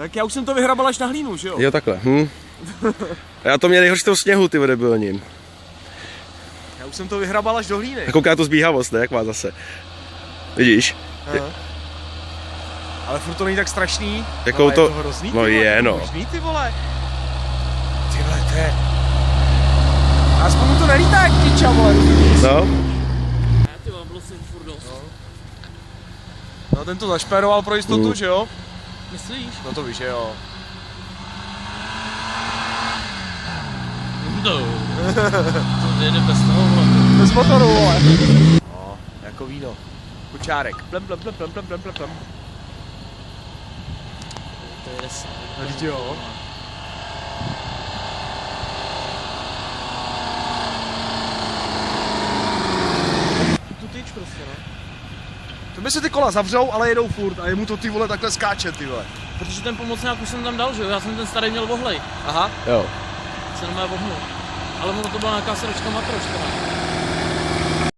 Tak já už jsem to vyhrabal až na hlínu, že jo? Jo, takhle. Já to měl nejhorší toho sněhu, ty debilním. Já už jsem to vyhrabal až do hlíny. A kouká to zbíhavost, ne? Jak má zase. Vidíš? Ale furt to není tak strašný. Jakou no, to... je to hrozný, no je, no. Možný, ty vole. Ty vole, to je... Aspoň mu to nelítá jak piča, vole. No. Ty vole, bylo jsem furt dost. No ten to zašperoval pro jistotu, že jo? Myslíš? No to víš, že jo. No. To jede bez toho, vole. Bez motoru, vole. No, jako víno. Kučárek. Plem, plem, plem, plem, plem, plem, plem, plem. To jede sám. No, vždyť jo. Tu tyč prostě, no. To by se ty kola zavřou, ale jedou furt a jemu to ty vole takhle skáče, ty vole. Protože ten pomocňák už jsem tam dal, že jo? Já jsem ten starý měl vohlej. Aha. Jo. Se normálně vohnul. Ale ono to byla nějaká sračka matroška.